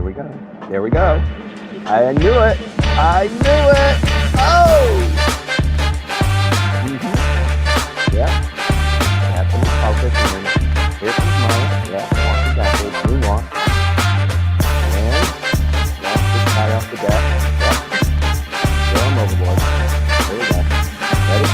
we go. There we go. I knew it. I knew it. Oh! Yeah. Japanese politics. And then here comes Maya. Yeah. Walking backwards. Moonwalk. And launch this guy off the deck. Yep. Throw him overboard. There we go. Ready?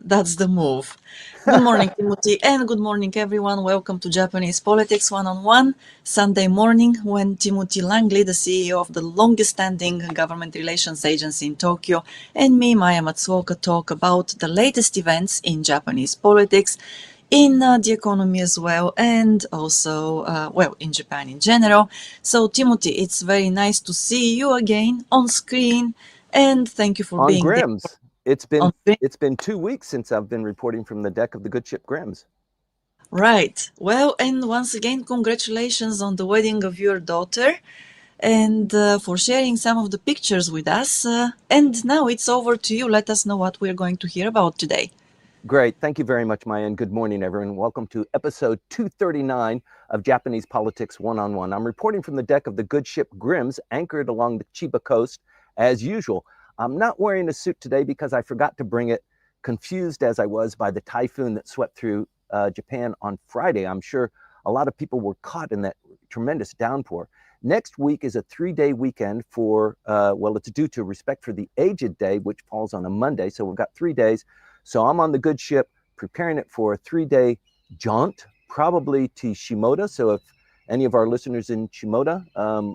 That's the move. Good morning, Timothy, and good morning, everyone. Welcome to Japanese Politics One-on-One, Sunday morning, when Timothy Langley, the CEO of the longest-standing government relations agency in Tokyo, and me, Maya Matsuoka, talk about the latest events in Japanese politics, in the economy as well, and also, in Japan in general. So, Timothy, it's very nice to see you again on screen, and thank you for On being there. Grimm's. It's been 2 weeks since I've been reporting from the deck of the good ship Grimm's. Right. Well, and once again, congratulations on the wedding of your daughter and for sharing some of the pictures with us. And now it's over to you. Let us know what we're going to hear about today. Great. Thank you very much, Maya, and good morning, everyone. Welcome to episode 239 of Japanese Politics One-on-One. I'm reporting from the deck of the good ship Grimm's, anchored along the Chiba coast, as usual. I'm not wearing a suit today because I forgot to bring it, confused as I was by the typhoon that swept through Japan on Friday. I'm sure a lot of people were caught in that tremendous downpour. Next week is a 3-day weekend for, it's due to Respect for the Aged Day, which falls on a Monday. So we've got 3 days. So I'm on the good ship preparing it for a 3-day jaunt, probably to Shimoda. So if any of our listeners in Shimoda,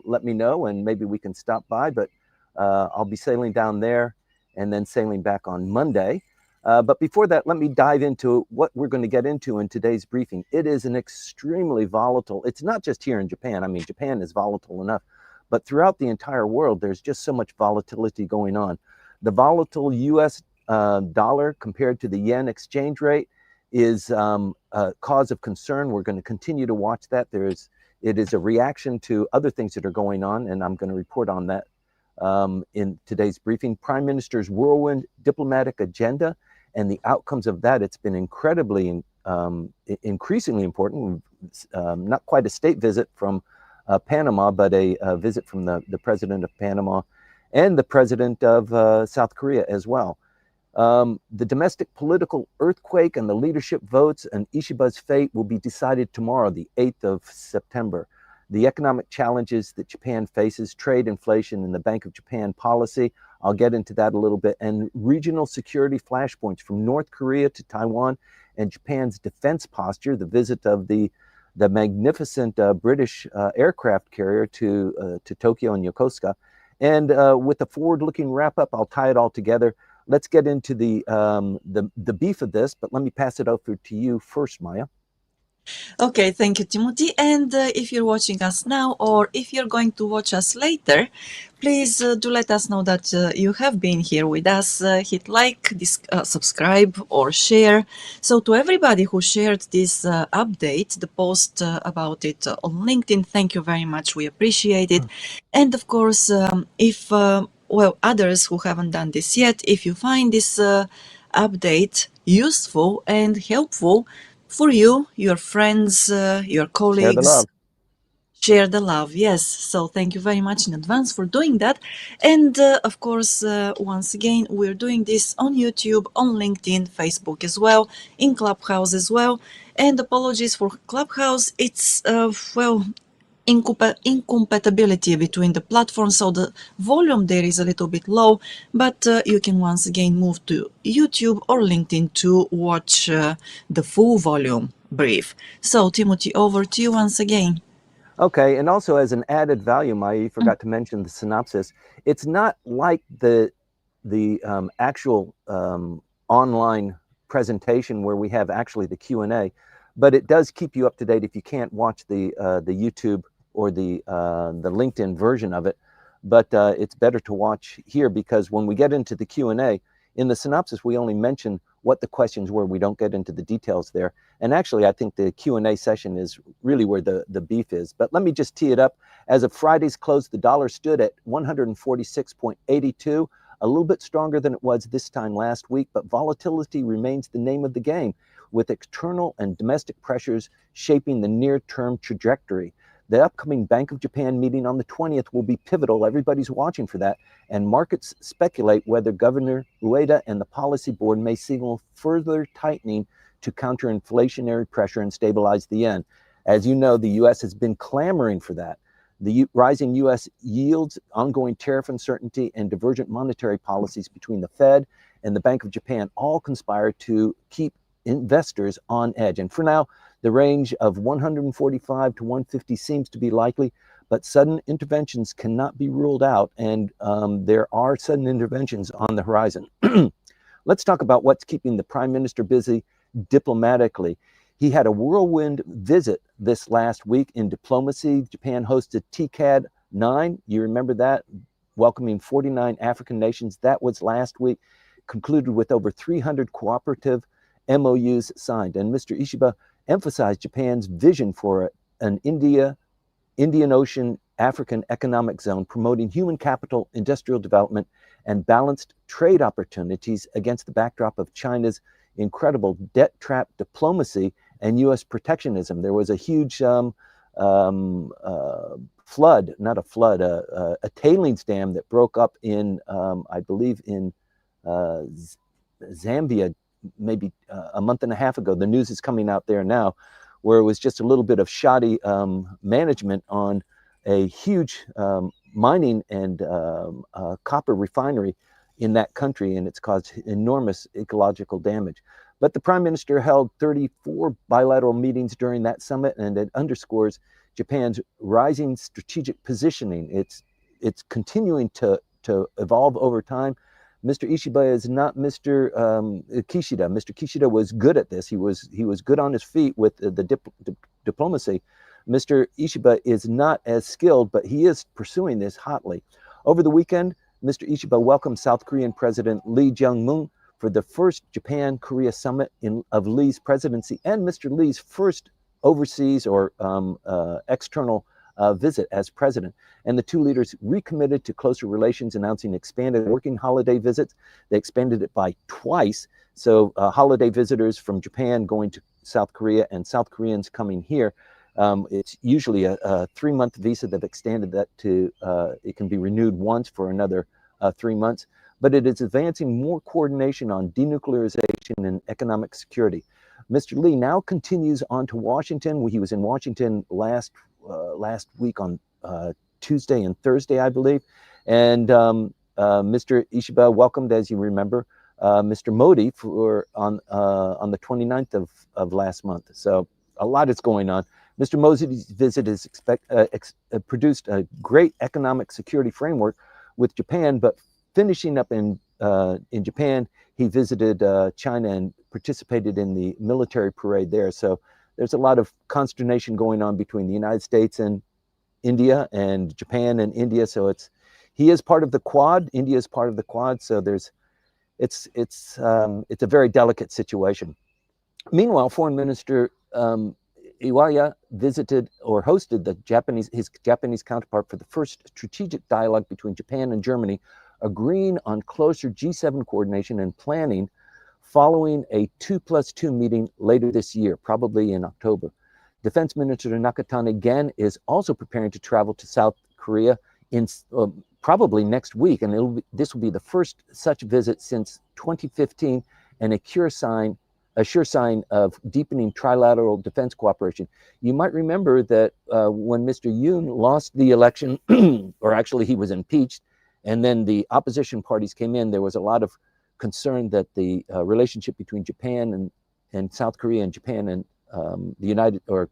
let me know and maybe we can stop by. But I'll be sailing down there and then sailing back on Monday. But before that, let me dive into what we're going to get into in today's briefing. It is an extremely volatile, it's not just here in Japan. I mean, Japan is volatile enough, but throughout the entire world, there's just so much volatility going on. The volatile US dollar compared to the yen exchange rate is a cause of concern. We're going to continue to watch that. It is a reaction to other things that are going on, and I'm going to report on that in today's briefing. Prime Minister's whirlwind diplomatic agenda and the outcomes of that. It's been incredibly, increasingly important. Not quite a state visit from Panama, but a visit from the president of Panama and the president of South Korea as well. The domestic political earthquake and the leadership votes and Ishiba's fate will be decided tomorrow, the 8th of September. The economic challenges that Japan faces, trade, inflation, and the Bank of Japan policy. I'll get into that a little bit. And regional security flashpoints from North Korea to Taiwan and Japan's defense posture, the visit of the magnificent British aircraft carrier to Tokyo and Yokosuka. And with the forward-looking wrap-up, I'll tie it all together. Let's get into the beef of this, but let me pass it over to you first, Maya. Okay, thank you, Timothy. And if you're watching us now or if you're going to watch us later, please do let us know that you have been here with us. Hit like, subscribe or share. So to everybody who shared this update, the post about it on LinkedIn, thank you very much. We appreciate it. And of course, if others who haven't done this yet, if you find this update useful and helpful for you, your friends, your colleagues, share the love. Yes. So thank you very much in advance for doing that. And of course, once again, we're doing this on YouTube, on LinkedIn, Facebook as well, in Clubhouse as well. And apologies for Clubhouse. It's, incompatibility between the platforms, so the volume there is a little bit low, but you can once again move to YouTube or LinkedIn to watch the full volume brief. So Timothy, over to you once again. Okay, and also as an added value, Maya, you forgot to mention the synopsis. It's not like the actual online presentation where we have actually the Q&A, but it does keep you up to date if you can't watch the YouTube or the LinkedIn version of it. But it's better to watch here because when we get into the Q&A, in the synopsis, we only mention what the questions were. We don't get into the details there. And actually, I think the Q&A session is really where the beef is. But let me just tee it up. As of Friday's close, the dollar stood at 146.82, a little bit stronger than it was this time last week, but volatility remains the name of the game, with external and domestic pressures shaping the near-term trajectory. The upcoming Bank of Japan meeting on the 20th will be pivotal. Everybody's watching for that, and markets speculate whether Governor Ueda and the policy board may signal further tightening to counter inflationary pressure and stabilize the yen. As you know, the U.S. has been clamoring for that. The rising U.S. yields, ongoing tariff uncertainty, and divergent monetary policies between the Fed and the Bank of Japan all conspire to keep investors on edge. And for now, the range of 145 to 150 seems to be likely, but sudden interventions cannot be ruled out, and there are sudden interventions on the horizon. Let's talk about what's keeping the Prime Minister busy diplomatically. He had a whirlwind visit this last week in diplomacy. Japan hosted TCAD 9. You remember that? Welcoming 49 African nations. That was last week, concluded with over 300 cooperative MOUs signed. And Mr. Ishiba emphasized Japan's vision for an Indian Ocean African economic zone, promoting human capital, industrial development, and balanced trade opportunities against the backdrop of China's incredible debt trap diplomacy and U.S. protectionism. There was a huge flood, not a flood, a tailings dam that broke up in, I believe, in Zambia, maybe a month and a half ago. The news is coming out there now, where it was just a little bit of shoddy management on a huge mining and copper refinery in that country, and it's caused enormous ecological damage. But the Prime Minister held 34 bilateral meetings during that summit, and it underscores Japan's rising strategic positioning. It's continuing to evolve over time. Mr. Ishiba is not Mr. Kishida. Mr. Kishida was good at this. He was good on his feet with the diplomacy. Mr. Ishiba is not as skilled, but he is pursuing this hotly. Over the weekend, Mr. Ishiba welcomed South Korean President Lee Jae-myung for the first Japan-Korea summit of Lee's presidency and Mr. Lee's first overseas or external visit as president. And the two leaders recommitted to closer relations, announcing expanded working holiday visits. They expanded it by twice. So holiday visitors from Japan going to South Korea and South Koreans coming here. It's usually a 3-month visa. They've extended that to, it can be renewed once for another 3 months. But it is advancing more coordination on denuclearization and economic security. Mr. Lee now continues on to Washington. He was in Washington last week on Tuesday and Thursday, I believe. And Mr. Ishiba welcomed, as you remember, Mr. Modi on the 29th of last month. So a lot is going on. Mr. Modi's visit has produced a great economic security framework with Japan, but finishing up in Japan, he visited China and participated in the military parade there. So there's a lot of consternation going on between the United States and India, and Japan and India. So he is part of the Quad. India is part of the Quad. So it's a very delicate situation. Meanwhile, Foreign Minister Iwaya visited or hosted his Japanese counterpart for the first strategic dialogue between Japan and Germany, agreeing on closer G7 coordination and planning following a 2+2 meeting later this year, probably in October. Defense Minister Nakatani again is also preparing to travel to South Korea in probably next week, and this will be the first such visit since 2015, and a sure sign of deepening trilateral defense cooperation. You might remember that when Mr. Yoon lost the election, or actually he was impeached, and then the opposition parties came in, there was a lot of concern that the relationship between Japan and South Korea and Japan and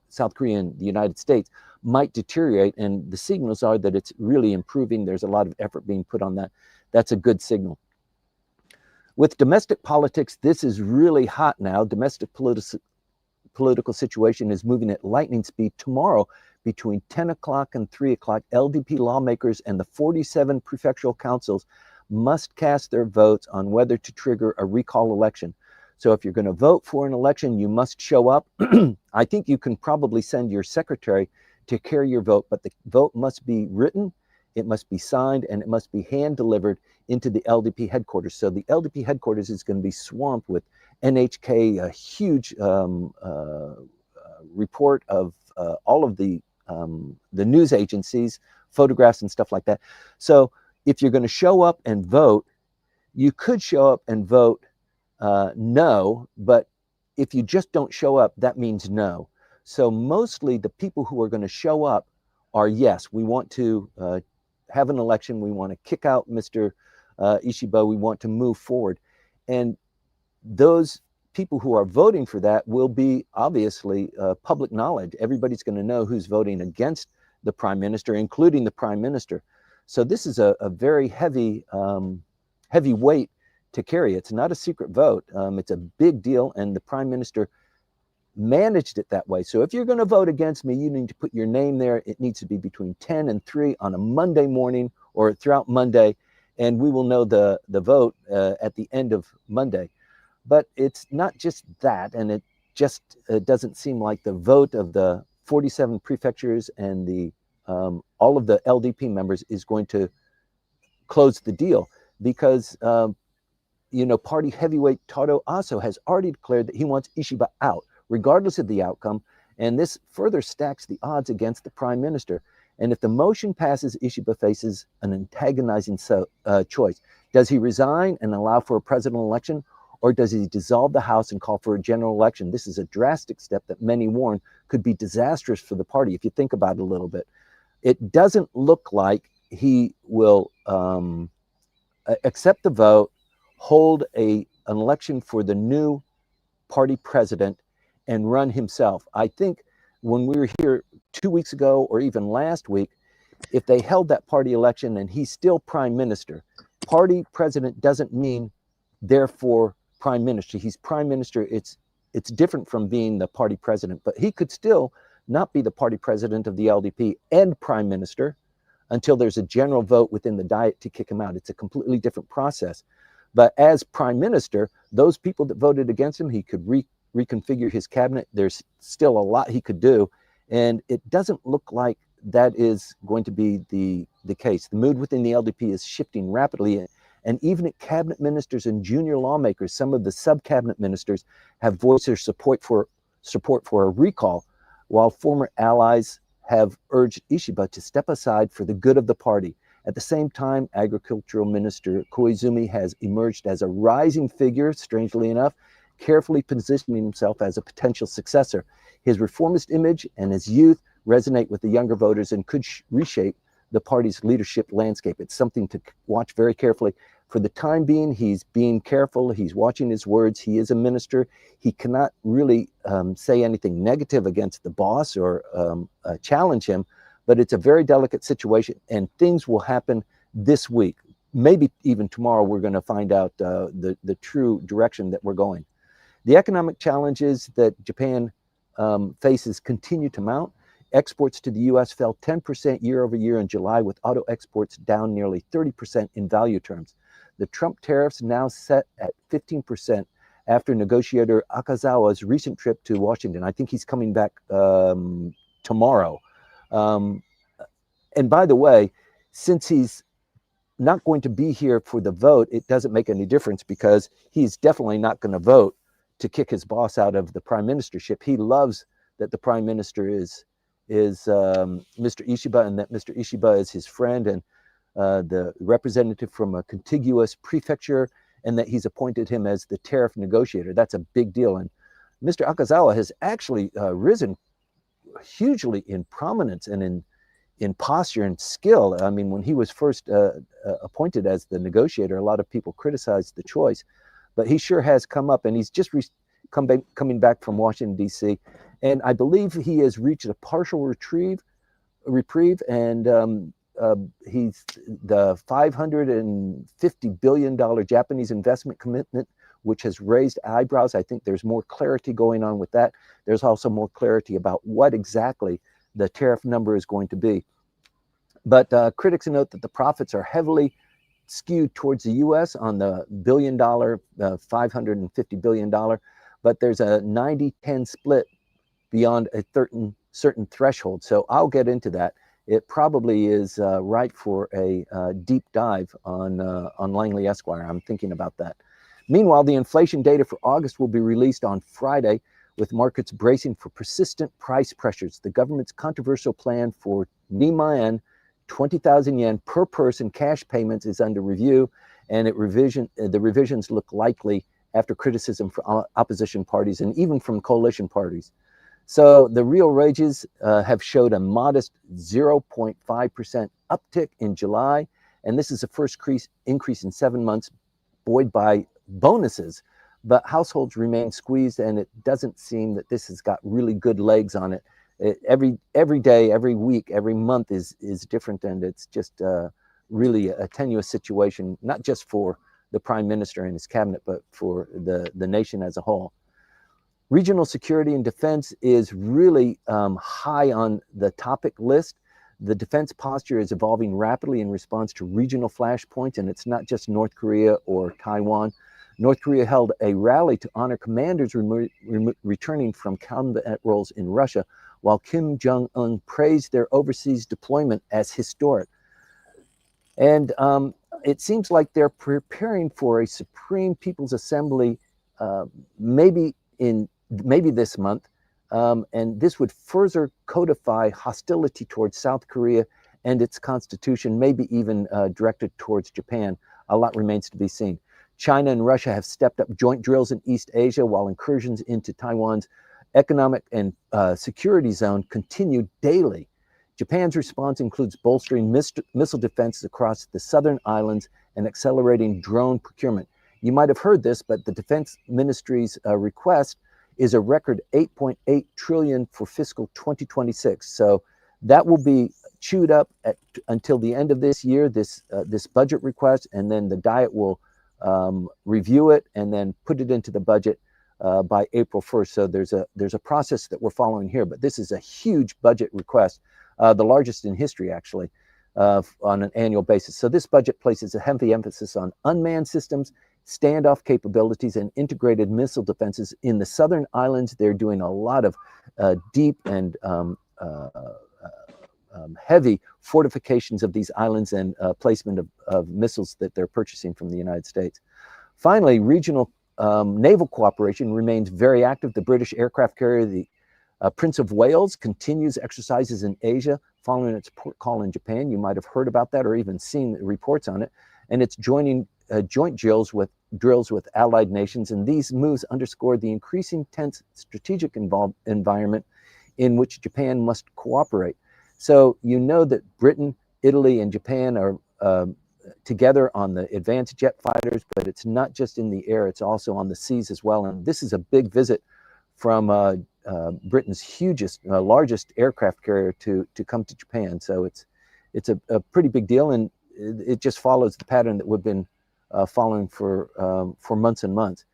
South Korea and the United States might deteriorate, and the signals are that it's really improving. There's a lot of effort being put on that. That's a good signal. With domestic politics, this is really hot now. Domestic political situation is moving at lightning speed. Tomorrow, between 10 o'clock and 3 o'clock, LDP lawmakers and the 47 prefectural councils must cast their votes on whether to trigger a recall election. So if you're going to vote for an election, you must show up. I think you can probably send your secretary to carry your vote, but the vote must be written it must be signed, and it must be hand delivered into the LDP headquarters. So the LDP headquarters is going to be swamped with NHK, a huge report of all of the news agencies, photographs and stuff like that. So if you're going to show up and vote, you could show up and vote no, but if you just don't show up, that means no. So mostly the people who are going to show up are, yes, we want to have an election. We want to kick out Mr. Ishiba. We want to move forward. And those people who are voting for that will be obviously public knowledge. Everybody's going to know who's voting against the prime minister, including the prime minister. So this is a very heavy weight to carry. It's not a secret vote. It's a big deal, and the prime minister managed it that way. So if you're going to vote against me, you need to put your name there. It needs to be between 10 and 3 on a Monday morning or throughout Monday, and we will know the vote at the end of Monday. But it's not just that, and it just doesn't seem like the vote of the 47 prefectures and the all of the LDP members is going to close the deal, because party heavyweight Taro Aso has already declared that he wants Ishiba out, regardless of the outcome, and this further stacks the odds against the prime minister. And if the motion passes, Ishiba faces an antagonizing choice. Does he resign and allow for a presidential election, or does he dissolve the House and call for a general election? This is a drastic step that many warn could be disastrous for the party, if you think about it a little bit. It doesn't look like he will accept the vote, hold an election for the new party president, and run himself. I think when we were here 2 weeks ago, or even last week, if they held that party election and he's still prime minister, party president doesn't mean therefore prime minister. He's prime minister. It's different from being the party president, but he could still not be the party president of the LDP and prime minister until there's a general vote within the Diet to kick him out. It's a completely different process. But as prime minister, those people that voted against him, he could reconfigure his cabinet. There's still a lot he could do, and it doesn't look like that is going to be the case. The mood within the LDP is shifting rapidly, and even at cabinet ministers and junior lawmakers, some of the sub-cabinet ministers have voiced their support for a recall, while former allies have urged Ishiba to step aside for the good of the party. At the same time, Agricultural Minister Koizumi has emerged as a rising figure, strangely enough, carefully positioning himself as a potential successor. His reformist image and his youth resonate with the younger voters and could reshape the party's leadership landscape. It's something to watch very carefully. For the time being, he's being careful. He's watching his words. He is a minister. He cannot really say anything negative against the boss or challenge him, but it's a very delicate situation, and things will happen this week. Maybe even tomorrow we're going to find out the true direction that we're going. The economic challenges that Japan faces continue to mount. Exports to the U.S. fell 10% year over year in July, with auto exports down nearly 30% in value terms. The Trump tariffs now set at 15% after negotiator Akazawa's recent trip to Washington. I think he's coming back tomorrow. And by the way, since he's not going to be here for the vote, it doesn't make any difference, because he's definitely not going to vote to kick his boss out of the prime ministership. He loves that the prime minister is Mr. Ishiba, and that Mr. Ishiba is his friend and the representative from a contiguous prefecture, and that he's appointed him as the tariff negotiator. That's a big deal. And Mr. Akazawa has actually risen hugely in prominence and in posture and skill. I mean, when he was first appointed as the negotiator, a lot of people criticized the choice, but he sure has come up, and he's just coming back from Washington, D.C., and I believe he has reached a partial reprieve, and he's the $550 billion Japanese investment commitment, which has raised eyebrows. I think there's more clarity going on with that. There's also more clarity about what exactly the tariff number is going to be. But critics note that the profits are heavily skewed towards the U.S. on the $550 billion, but there's a 90-10 split beyond a certain threshold. So I'll get into that. it probably is ripe for a deep dive on Langley Esquire. I'm thinking about that. Meanwhile, the inflation data for August will be released on Friday, with markets bracing for persistent price pressures. The government's controversial plan for Nimayan 20,000 yen per person cash payments is under review, and the revisions look likely after criticism from opposition parties and even from coalition parties. So the real wages have showed a modest 0.5% uptick in July, and this is the first increase in 7 months, buoyed by bonuses. But households remain squeezed, and it doesn't seem that this has got really good legs on it. Every day, every week, every month is different, and it's just really a tenuous situation, not just for the prime minister and his cabinet, but for the nation as a whole. Regional security and defense is really high on the topic list. The defense posture is evolving rapidly in response to regional flashpoints, and it's not just North Korea or Taiwan. North Korea held a rally to honor commanders returning from combat roles in Russia, while Kim Jong-un praised their overseas deployment as historic. And it seems like they're preparing for a Supreme People's Assembly, maybe this month, and this would further codify hostility towards South Korea and its constitution, maybe even directed towards Japan. A lot remains to be seen. China and Russia have stepped up joint drills in East Asia, while incursions into Taiwan's economic and security zone continue daily. Japan's response includes bolstering missile defenses across the southern islands and accelerating drone procurement. You might have heard this, but the Defense Ministry's request is a record 8.8 trillion for fiscal 2026. So that will be chewed up until the end of this year, this budget request, and then the Diet will review it and then put it into the budget by April 1st. So there's a process that we're following here, but this is a huge budget request, the largest in history, actually, on an annual basis. So this budget places a heavy emphasis on unmanned systems, standoff capabilities, and integrated missile defenses. In the southern islands, they're doing a lot of deep and heavy fortifications of these islands and placement of missiles that they're purchasing from the United States. Finally, regional naval cooperation remains very active. The British aircraft carrier, the Prince of Wales, continues exercises in Asia following its port call in Japan. You might have heard about that or even seen reports on it. And it's joining joint drills with allied nations. And these moves underscore the increasing tense strategic environment in which Japan must cooperate. So you know that Britain, Italy, and Japan are together on the advanced jet fighters, but it's not just in the air, it's also on the seas as well. And this is a big visit from Britain's largest aircraft carrier to come to Japan. So it's a pretty big deal, and it just follows the pattern that we've been following for months and months.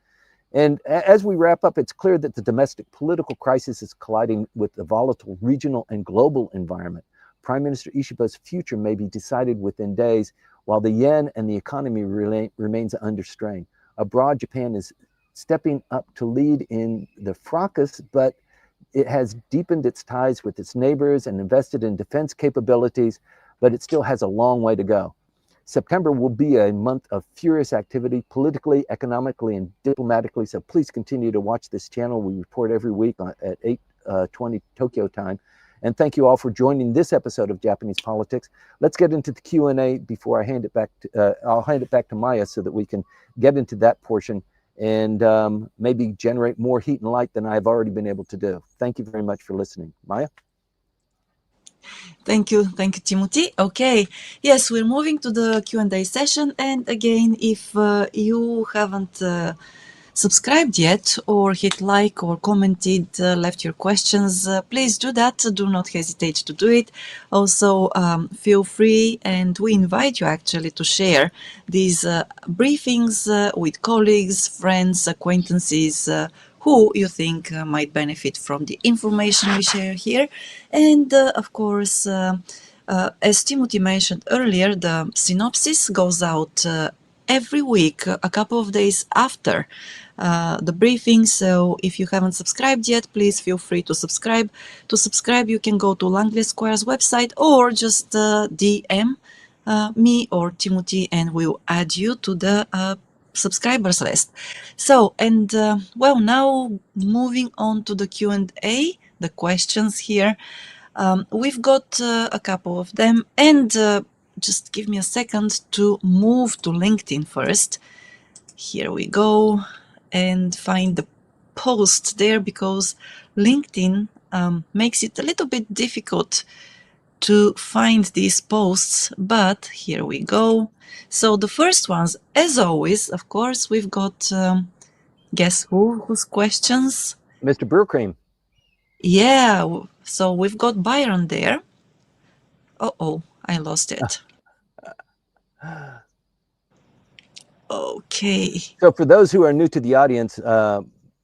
And as we wrap up, it's clear that the domestic political crisis is colliding with the volatile regional and global environment. Prime Minister Ishiba's future may be decided within days, while the yen and the economy remains under strain. Abroad, Japan is stepping up to lead in the fracas, but it has deepened its ties with its neighbors and invested in defense capabilities, but it still has a long way to go. September will be a month of furious activity, politically, economically, and diplomatically, so please continue to watch this channel. We report every week at 8:20 Tokyo time. And thank you all for joining this episode of Japanese Politics. Let's get into the Q&A before I hand it back to, I'll hand it back to Maya so that we can get into that portion and maybe generate more heat and light than I've already been able to do. Thank you very much for listening. Maya? Thank you, Timothy. Okay, yes, we're moving to the Q&A session. And again, if you haven't subscribed yet or hit like or commented, left your questions, please do that. Do not hesitate to do it. Also, feel free, and we invite you actually to share these briefings with colleagues, friends, acquaintances, who you think might benefit from the information we share here. And of course, as Timothy mentioned earlier, the synopsis goes out every week, a couple of days after the briefing. So if you haven't subscribed yet, please feel free to subscribe. To subscribe, you can go to Langley Square's website or just DM me or Timothy, and we'll add you to the subscribers list. So, and well, now moving on to the Q&A, the questions here. We've got a couple of them, and just give me a second to move to LinkedIn first. Here we go, and find the post there, because LinkedIn makes it a little bit difficult to find these posts, but here we go. So the first ones, as always, of course, we've got, guess whose questions? Mr. Brewcream. Yeah, so we've got Byron there. Oh, I lost it. Okay. So for those who are new to the audience,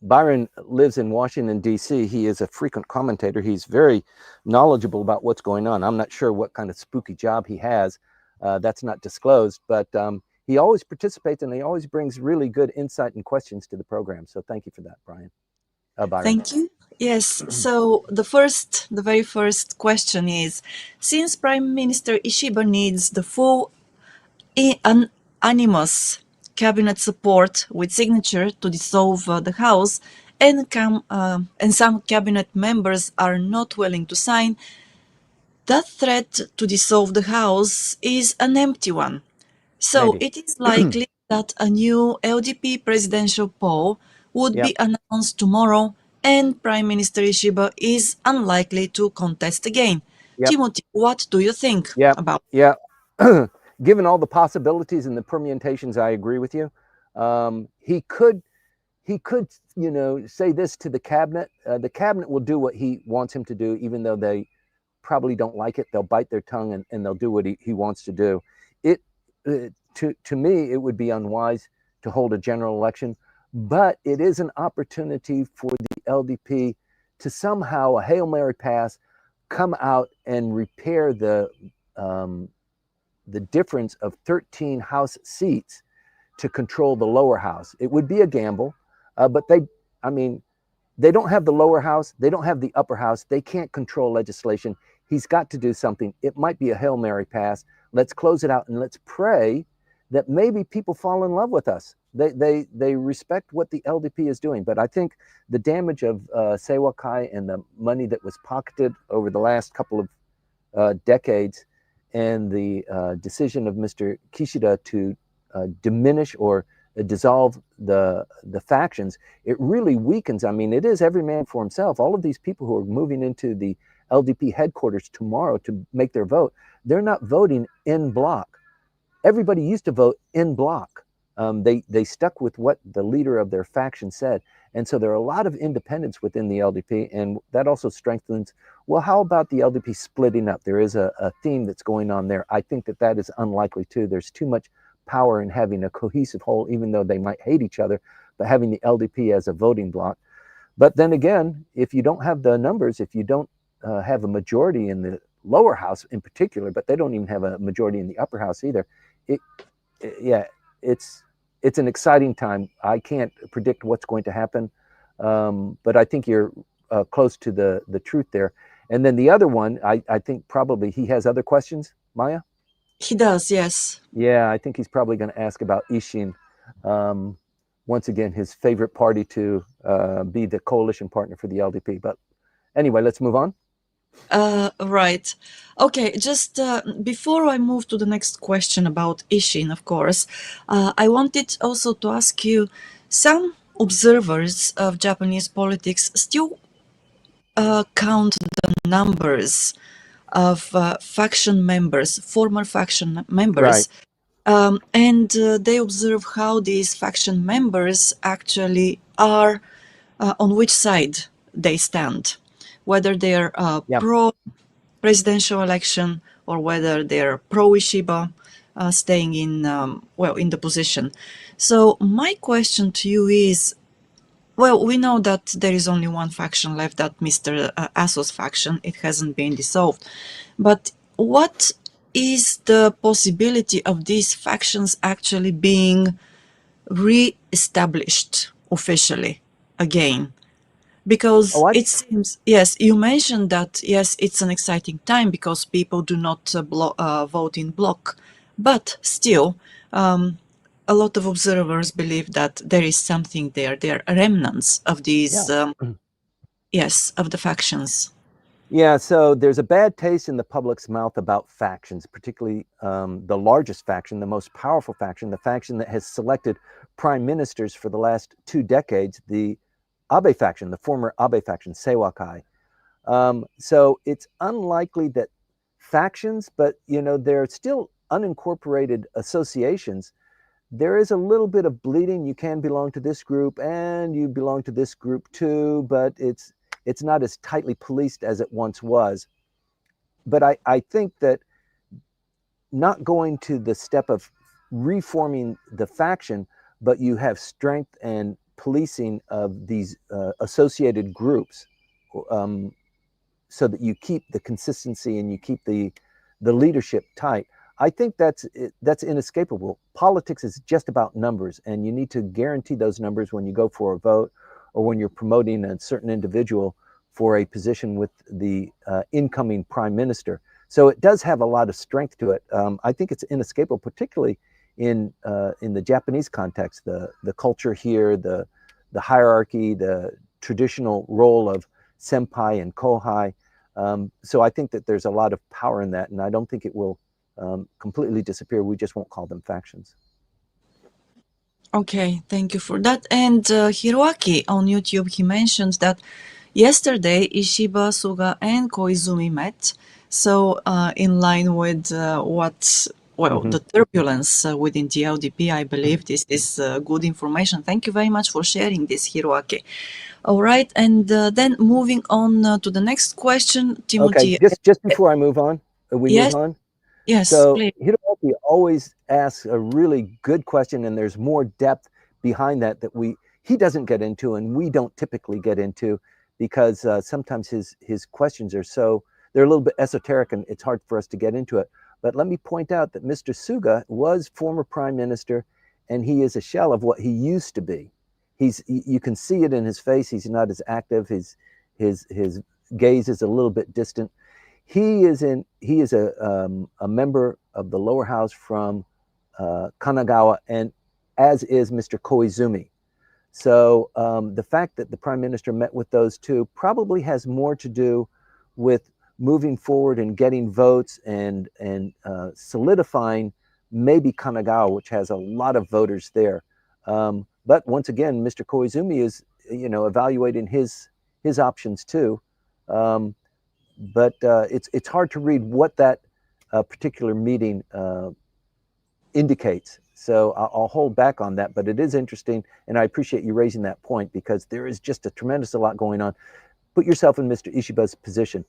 Byron lives in Washington, D.C. He is a frequent commentator. He's very knowledgeable about what's going on. I'm not sure what kind of spooky job he has. That's not disclosed, but he always participates and he always brings really good insight and questions to the program. So thank you for that, Byron. Thank you. Yes. So the very first question is: since Prime Minister Ishiba needs the full unanimous cabinet support with signature to dissolve the House, and some cabinet members are not willing to sign, that threat to dissolve the House is an empty one. So Maybe. it is likely that a new LDP presidential poll would Yep. be announced tomorrow, and Prime Minister Ishiba is unlikely to contest again. Yep. Timothy, what do you think Yep. about? Yeah. Given all the possibilities and the permutations, I agree with you. He could, say this to the cabinet. The cabinet will do what he wants him to do, even though they probably don't like it. They'll bite their tongue and they'll do what he wants to do. It to me, it would be unwise to hold a general election, but it is an opportunity for the LDP to somehow, a Hail Mary pass, come out and repair the difference of 13 House seats to control the lower house. It would be a gamble, but they don't have the lower house. They don't have the upper house. They can't control legislation. He's got to do something. It might be a Hail Mary pass. Let's close it out and let's pray that maybe people fall in love with us. They respect what the LDP is doing. But I think the damage of Sewakai and the money that was pocketed over the last couple of decades, and the decision of Mr. Kishida to diminish or dissolve the factions, it really weakens. I mean, it is every man for himself. All of these people who are moving into the LDP headquarters tomorrow to make their vote, they're not voting in block. Everybody used to vote in block. They stuck with what the leader of their faction said. And so there are a lot of independents within the LDP, and that also strengthens, well, how about the LDP splitting up? There is a theme that's going on there. I think that is unlikely too. There's too much power in having a cohesive whole, even though they might hate each other, but having the LDP as a voting bloc. But then again, if you don't have the numbers, if you don't have a majority in the lower house in particular, but they don't even have a majority in the upper house either, it's an exciting time. I can't predict what's going to happen, but I think you're close to the truth there. And then the other one, I think probably he has other questions, Maya? He does, yes. Yeah, I think he's probably going to ask about Ishin. Once again, his favorite party to be the coalition partner for the LDP. But anyway, let's move on. Right. Okay, just before I move to the next question about Ishin, of course, I wanted also to ask you, some observers of Japanese politics still count the numbers of faction members, former faction members, Right. and they observe how these faction members actually are, on which side they stand, whether they're Yeah. pro presidential election or whether they're pro Ishiba, staying in in the position. So my question to you is, well, we know that there is only one faction left, that Mr. Aso's faction. It hasn't been dissolved. But what is the possibility of these factions actually being re-established officially again? Oh, Because I it seems, yes, you mentioned that, yes, it's an exciting time because people do not vote in block, but still, um, a lot of observers believe that there is something there. There are remnants of yeah. these, yes, of the factions. Yeah, so there's a bad taste in the public's mouth about factions, particularly the largest faction, the most powerful faction, the faction that has selected prime ministers for the last 2 decades, the Abe faction, the former Abe faction, Seiwakai. So it's unlikely that factions, but they're still unincorporated associations. There is a little bit of bleeding. You can belong to this group and you belong to this group too, but it's not as tightly policed as it once was. But I think that not going to the step of reforming the faction, but you have strength and policing of these associated groups, um, so that you keep the consistency and you keep the leadership tight. I think that's inescapable. Politics is just about numbers, and you need to guarantee those numbers when you go for a vote or when you're promoting a certain individual for a position with the incoming prime minister. So it does have a lot of strength to it. I think it's inescapable, particularly in the Japanese context. The culture here, the hierarchy, the traditional role of senpai and kohai. So I think that there's a lot of power in that, and I don't think it will completely disappear. We just won't call them factions. Okay, thank you for that. And Hiroaki on YouTube, he mentioned that yesterday Ishiba, Suga, and Koizumi met. So, in line with well, Mm-hmm. the turbulence within the LDP, I believe this is good information. Thank you very much for sharing this, Hiroaki. All right, and then moving on to the next question, Okay, Timothy. just before I move on, we move Yes, on. yes, So please. Hiroki always asks a really good question, and there's more depth behind that we he doesn't get into, and we don't typically get into, because sometimes his questions are they're a little bit esoteric, and it's hard for us to get into it. But let me point out that Mr. Suga was former prime minister, and he is a shell of what he used to be. You can see it in his face. He's not as active. His gaze is a little bit distant. He is a member of the lower house from Kanagawa, and as is Mr. Koizumi. So the fact that the prime minister met with those two probably has more to do with moving forward and getting votes and solidifying maybe Kanagawa, which has a lot of voters there. But once again, Mr. Koizumi is evaluating his options too. Um, but it's hard to read what that particular meeting indicates. So I'll hold back on that, but it is interesting, and I appreciate you raising that point, because there is just a tremendous lot going on. Put yourself in Mr. Ishiba's position.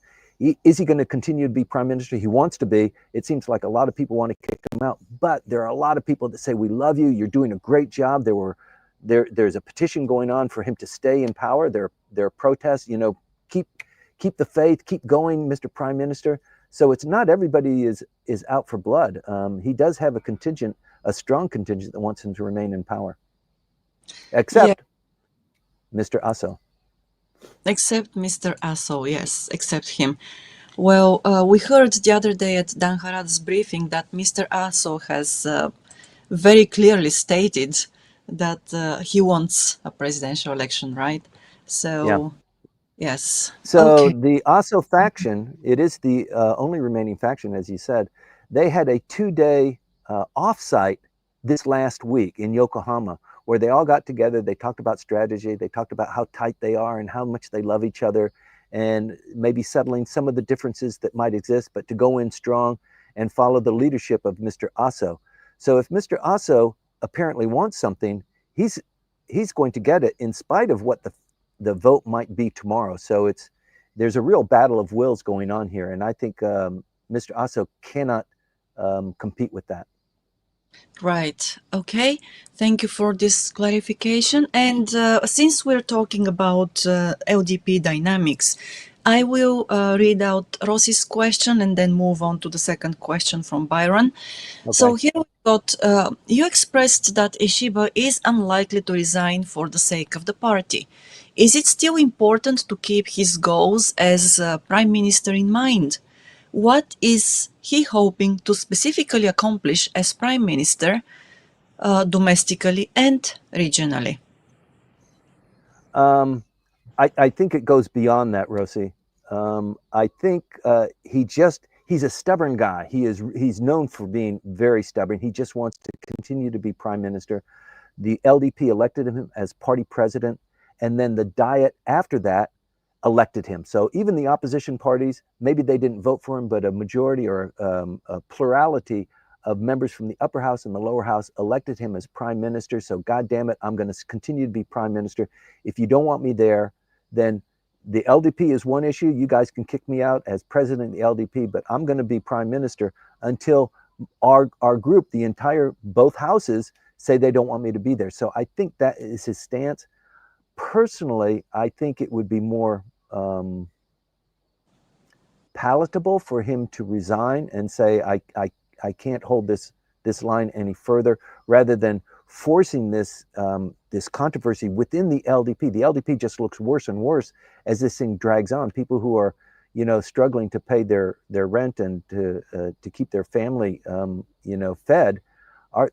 Is he going to continue to be prime minister? He wants to be. It seems like a lot of people want to kick him out, but there are a lot of people that say, we love you. You're doing a great job. There's a petition going on for him to stay in power. There are protests. Keep keep the faith. Keep going, Mr. Prime Minister. So it's not everybody is out for blood. He does have a strong contingent that wants him to remain in power, Yeah, except Mr. Aso. except Mr. Aso, yes, except him. Well, we heard the other day at Dan Harad's briefing that Mr. Aso has very clearly stated that he wants a presidential election, right? Yeah. So, yes. So Okay. the Aso faction, it is the only remaining faction, as you said. They had a 2-day offsite this last week in Yokohama, where they all got together. They talked about strategy. They talked about how tight they are and how much they love each other, and maybe settling some of the differences that might exist, but to go in strong and follow the leadership of Mr. Aso. So if Mr. Aso apparently wants something, he's he's going to get it in spite of what the vote might be tomorrow. So there's a real battle of wills going on here, and I think Mr. Aso cannot compete with that. Right. Okay. Thank you for this clarification. And since we're talking about LDP dynamics, I will read out Rossi's question and then move on to the second question from Byron. So Okay. here we got, you expressed that Ishiba is unlikely to resign for the sake of the party. Is it still important to keep his goals as prime minister in mind? What is he hoping to specifically accomplish as prime minister, domestically and regionally? I think it goes beyond that, Rosie. I think he's a stubborn guy. He's known for being very stubborn. He just wants to continue to be prime minister. The LDP elected him as party president, and then the Diet after that elected him. So even the opposition parties, maybe they didn't vote for him, but a majority or a plurality of members from the upper house and the lower house elected him as prime minister. So God damn it, I'm going to continue to be prime minister. If you don't want me there, then the LDP is one issue. You guys can kick me out as president of the LDP, but I'm going to be prime minister until our group, the entire both houses, say they don't want me to be there. So I think that is his stance. Personally, I think it would be more palatable for him to resign and say, I can't hold this line any further, rather than forcing this controversy within the LDP. The LDP just looks worse and worse as this thing drags on. People who are, struggling to pay their rent and to keep their family, fed,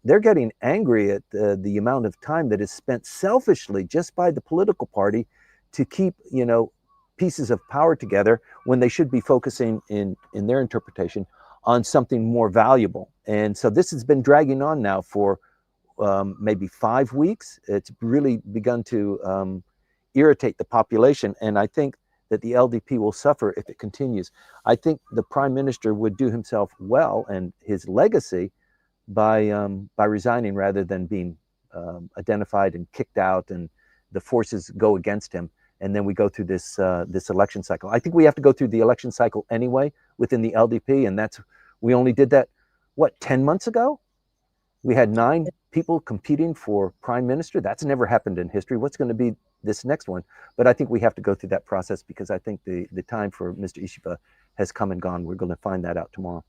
they're getting angry at the amount of time that is spent selfishly just by the political party to keep, pieces of power together, when they should be focusing in their interpretation on something more valuable. And so this has been dragging on now for maybe 5 weeks. It's really begun to irritate the population, and I think that the LDP will suffer if it continues. I think the prime minister would do himself well and his legacy by resigning, rather than being identified and kicked out, and the forces go against him, and then we go through this election cycle. I think we have to go through the election cycle anyway within the LDP, and we only did that 10 months ago. We had 9 people competing for prime minister. That's never happened in history. What's going to be this next one? But I think we have to go through that process, because I think the time for Mr. Ishiba has come and gone. We're going to find that out tomorrow.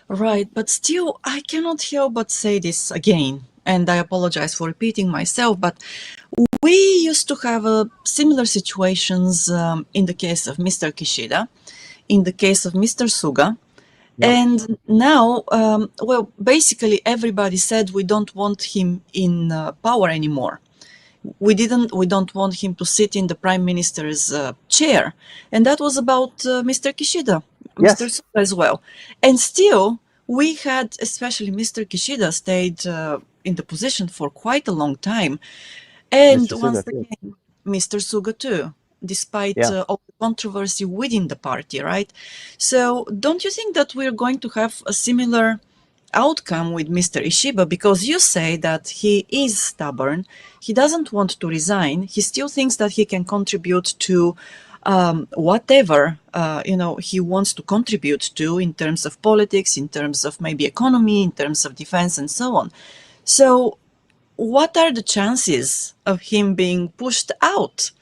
Right, but still, I cannot help but say this again, and I apologize for repeating myself, but we used to have similar situations in the case of Mr. Kishida, in the case of Mr. Suga, Yep. and now, well, basically everybody said we don't want him in power anymore. We don't want him to sit in the prime minister's chair, and that was about Mr. Kishida, Mr. Yes. Suga as well. And still, we had, especially Mr. Kishida, stayed in the position for quite a long time. And Mr. once Suga too. again, Mr. Suga too, despite Yeah. all the controversy within the party, right? So, don't you think that we're going to have a similar outcome with Mr. Ishiba? Because you say that he is stubborn, he doesn't want to resign, he still thinks that he can contribute to whatever he wants to contribute to in terms of politics, in terms of maybe economy, in terms of defense, and so on. So, what are the chances of him being pushed out?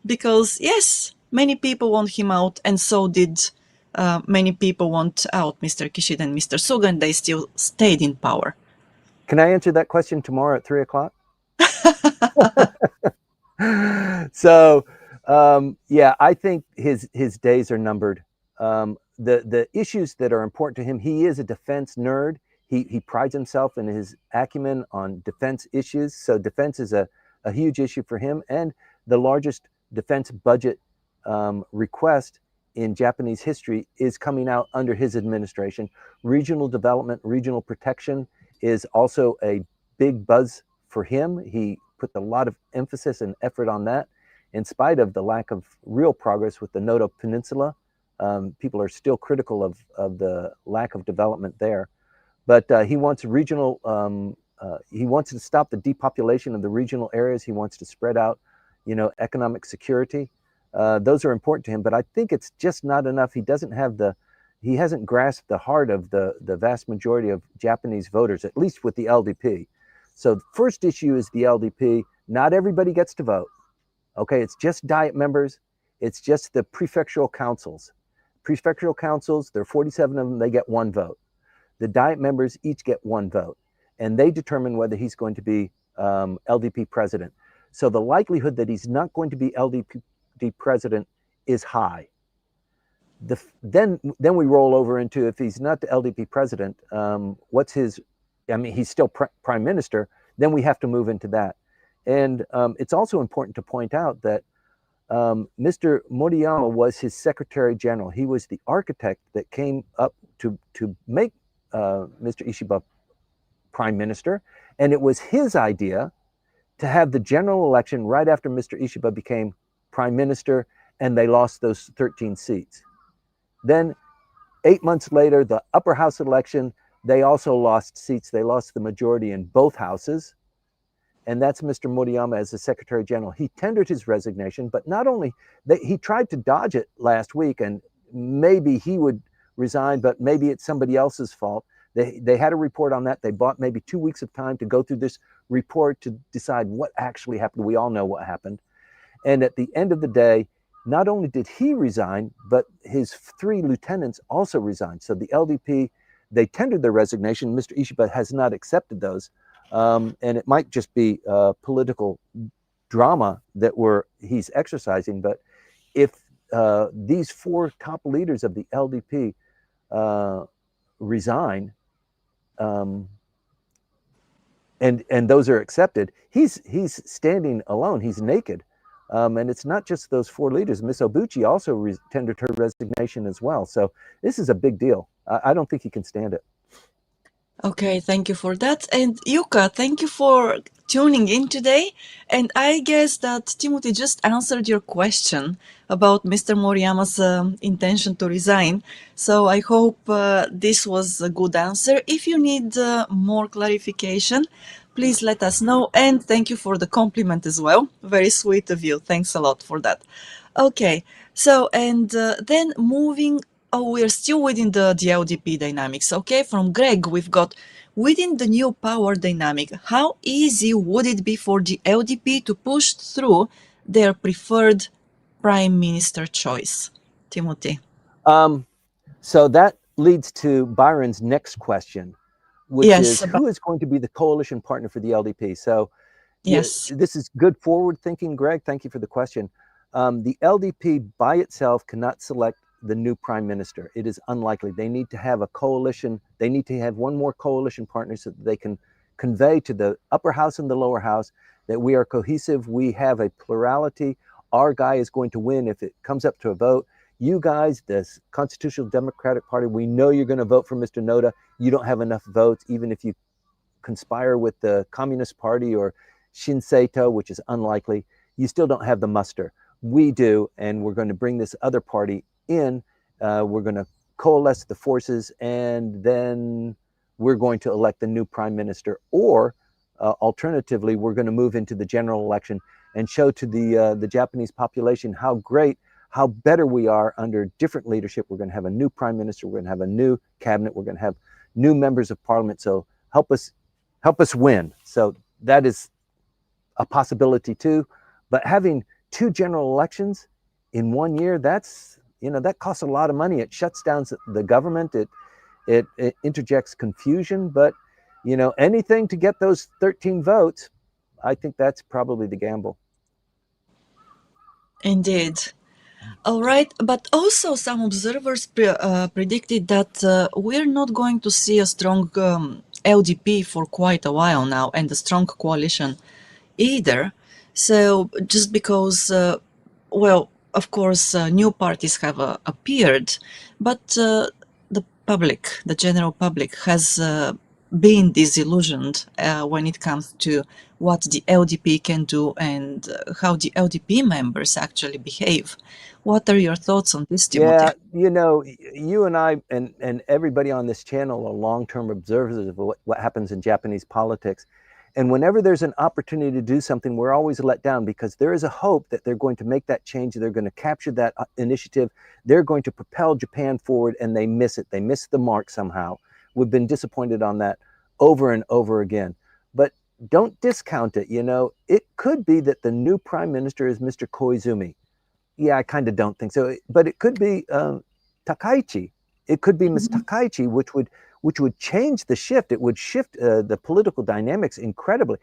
Because, yes, many people want him out, and so did many people want out Mr. Kishida and Mr. Suga, and they still stayed in power. Can I answer that question tomorrow at 3 o'clock? So, yeah, I think his days are numbered. The issues that are important to him, he is a defense nerd. He prides himself in his acumen on defense issues. So defense is a huge issue for him, and the largest defense budget request in Japanese history is coming out under his administration. Regional development, regional protection is also a big buzz for him. He put a lot of emphasis and effort on that, in spite of the lack of real progress with the Noto Peninsula. People are still critical of the lack of development there. But he wants regional, he wants to stop the depopulation of the regional areas. He wants to spread out, economic security. Those are important to him, but I think it's just not enough. He hasn't grasped the heart of the vast majority of Japanese voters, at least with the LDP. So the first issue is the LDP. Not everybody gets to vote. Okay, it's just Diet members. It's just the prefectural councils. Prefectural councils, there are 47 of them, they get one vote. The Diet members each get one vote, and they determine whether he's going to be LDP president. So the likelihood that he's not going to be LDP president is high. Then we roll over into, if he's not the LDP president, what's his? I mean, he's still prime minister. Then we have to move into that, and it's also important to point out that Mr. Moriyama was his secretary general. He was the architect that came up to make Mr. Ishiba prime minister, and it was his idea to have the general election right after Mr. Ishiba became prime minister, and they lost those 13 seats. Then 8 months later, the upper house election, they also lost seats. They lost the majority in both houses. And that's Mr. Moriyama as the Secretary General. He tendered his resignation, but not only, he tried to dodge it last week, and maybe he would resign, but maybe it's somebody else's fault. They had a report on that. They bought maybe 2 weeks of time to go through this report to decide what actually happened. We all know what happened. And at the end of the day, not only did he resign, but his 3 lieutenants also resigned. So the LDP, they tendered their resignation. Mr. Ishiba has not accepted those. And it might just be political drama that he's exercising. But if these 4 top leaders of the LDP resign, and those are accepted, he's standing alone. He's naked. And it's not just those 4 leaders. Miss Obuchi also tendered her resignation as well. So this is a big deal. I don't think he can stand it. Okay, thank you for that. And Yuka, thank you for tuning in today. And I guess that Timothy just answered your question about Mr. Moriyama's intention to resign. So I hope this was a good answer. If you need more clarification, please let us know. And thank you for the compliment as well. Very sweet of you. Thanks a lot for that. Okay, so and then moving. Oh, we're still within the LDP dynamics. Okay, from Greg, we've got within the new power dynamic, how easy would it be for the LDP to push through their preferred prime minister choice? Timothy. So that leads to Byron's next question, which is Yes, who is going to be the coalition partner for the LDP? So yes. this is good forward thinking, Greg. Thank you for the question. The LDP by itself cannot select the new prime minister. It is unlikely. They need to have a coalition. They need to have one more coalition partner so that they can convey to the upper house and the lower house that we are cohesive. We have a plurality. Our guy is going to win if it comes up to a vote. You guys, the Constitutional Democratic Party, we know you're going to vote for Mr. Noda. You don't have enough votes, even if you conspire with the Communist Party or Shinseito, which is unlikely. You still don't have the muster. We do, and we're going to bring this other party in. We're going to coalesce the forces, and then we're going to elect the new prime minister. Or alternatively, we're going to move into the general election and show to the Japanese population how great, how better we are under different leadership. We're going to have a new prime minister. We're going to have a new cabinet. We're going to have new members of parliament. So help us win. So that is a possibility too. But having 2 general elections in 1 year, that's, that costs a lot of money. It shuts down the government. It interjects confusion. But, anything to get those 13 votes, I think that's probably the gamble. Indeed. All right, but also some observers predicted that we're not going to see a strong LDP for quite a while now, and a strong coalition either. So just because, well, of course, new parties have appeared, but the public, the general public, has been disillusioned when it comes to what the LDP can do and how the LDP members actually behave. What are your thoughts on this, Timothy? Yeah, you and I and everybody on this channel are long-term observers of what happens in Japanese politics. And whenever there's an opportunity to do something, we're always let down because there is a hope that they're going to make that change. They're going to capture that initiative. They're going to propel Japan forward, and they miss it. They miss the mark somehow. We've been disappointed on that over and over again. But don't discount it. It could be that the new prime minister is Mr. Koizumi. Yeah, I kind of don't think so. But it could be Takaichi. It could be Miss Mhm. Takaichi, which would change the shift. It would shift the political dynamics incredibly.